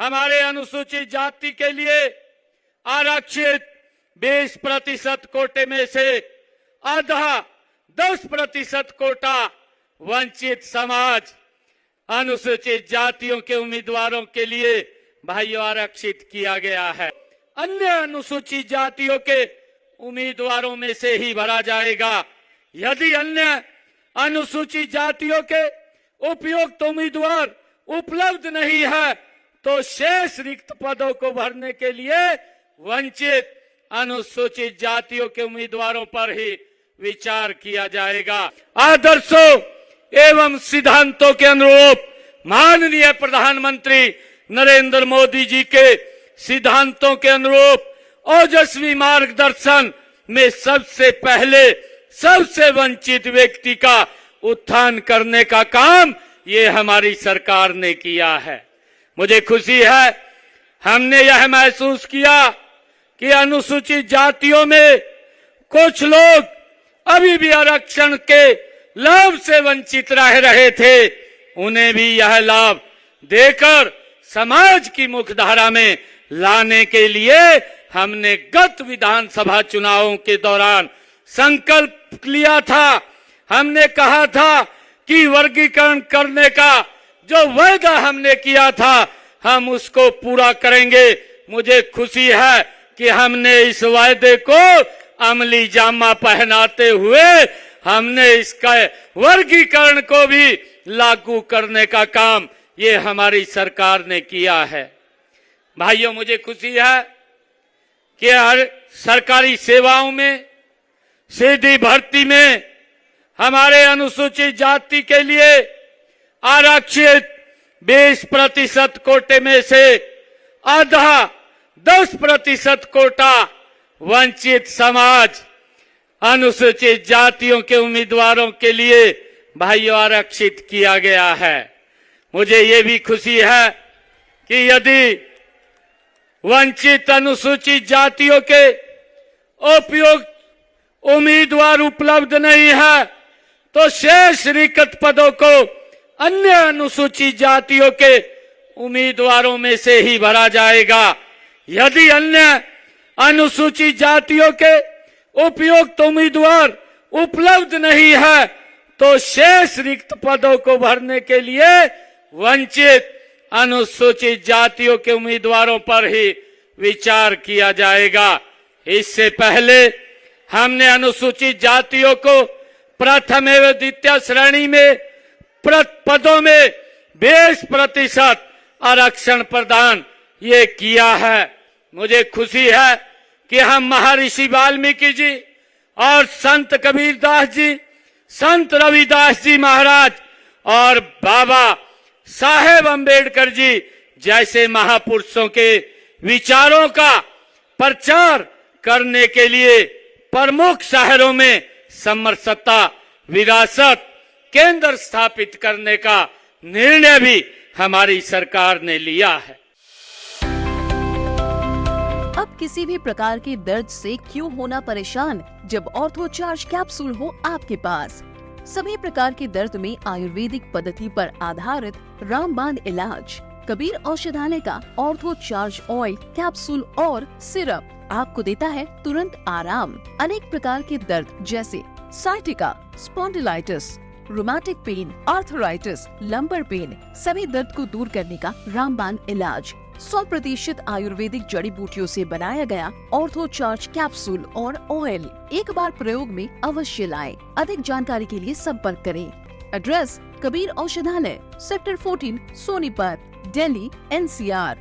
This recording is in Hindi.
हमारे अनुसूचित जाति के लिए आरक्षित 20% कोटे में से आधा 10% कोटा वंचित समाज अनुसूचित जातियों के उम्मीदवारों के लिए भाइयों आरक्षित किया गया है। अन्य अनुसूचित जातियों के उम्मीदवारों में से ही भरा जाएगा। यदि अन्य अनुसूचित जातियों के उपयुक्त उम्मीदवार उपलब्ध नहीं है तो शेष रिक्त पदों को भरने के लिए वंचित अनुसूचित जातियों के उम्मीदवारों पर ही विचार किया जाएगा। आदर्शों एवं सिद्धांतों के अनुरूप माननीय प्रधानमंत्री नरेंद्र मोदी जी के सिद्धांतों के अनुरूप ओजस्वी मार्गदर्शन में सबसे पहले सबसे वंचित व्यक्ति का उत्थान करने का काम ये हमारी सरकार ने किया है। मुझे खुशी है, हमने यह महसूस किया कि अनुसूचित जातियों में कुछ लोग अभी भी आरक्षण के लाभ से वंचित रह रहे थे, उन्हें भी यह लाभ देकर समाज की मुख्यधारा में लाने के लिए हमने गत विधानसभा चुनावों के दौरान संकल्प लिया था। हमने कहा था कि वर्गीकरण करने का जो वायदा हमने किया था हम उसको पूरा करेंगे। मुझे खुशी है कि हमने इस वायदे को अमली जामा पहनाते हुए हमने इसका वर्गीकरण को भी लागू करने का काम ये हमारी सरकार ने किया है। भाइयों, मुझे खुशी है कि हर सरकारी सेवाओं में सीधी भर्ती में हमारे अनुसूचित जाति के लिए आरक्षित 20% कोटे में से आधा 10% कोटा वंचित समाज अनुसूचित जातियों के उम्मीदवारों के लिए भाइयों आरक्षित किया गया है। मुझे ये भी खुशी है कि यदि वंचित अनुसूचित जातियों के उपयुक्त उम्मीदवार उपलब्ध नहीं है तो शेष रिक्त पदों को अन्य अनुसूचित जातियों के उम्मीदवारों में से ही भरा जाएगा। यदि अन्य अनुसूचित जातियों के उपयुक्त उम्मीदवार उपलब्ध नहीं है तो शेष रिक्त पदों को भरने के लिए वंचित अनुसूचित जातियों के उम्मीदवारों पर ही विचार किया जाएगा। इससे पहले हमने अनुसूचित जातियों को प्रथम एवं द्वितीय श्रेणी में पदों में 20% आरक्षण प्रदान ये किया है। मुझे खुशी है कि हम महर्षि वाल्मीकि जी और संत कबीरदास जी, संत रविदास जी महाराज और बाबा साहेब अम्बेडकर जी जैसे महापुरुषों के विचारों का प्रचार करने के लिए प्रमुख शहरों में समरसता विरासत केंद्र स्थापित करने का निर्णय भी हमारी सरकार ने लिया है। अब किसी भी प्रकार के दर्द से क्यों होना परेशान जब ऑर्थो चार्ज कैप्सूल हो आपके पास। सभी प्रकार के दर्द में आयुर्वेदिक पद्धति पर आधारित रामबाण इलाज कबीर औषधालय का ऑर्थो चार्ज ऑयल कैप्सूल और सिरप आपको देता है तुरंत आराम। अनेक प्रकार के दर्द जैसे sciatica, spondylitis, rheumatic pain, arthritis, lumbar pain, सभी दर्द को दूर करने का रामबाण इलाज 100% आयुर्वेदिक जड़ी बूटियों से बनाया गया ऑर्थो चार्ज कैप्सूल और ऑयल एक बार प्रयोग में अवश्य लाएं। अधिक जानकारी के लिए संपर्क करें। एड्रेस कबीर औषधालय, सेक्टर 14, सोनीपत, दिल्ली, NCR।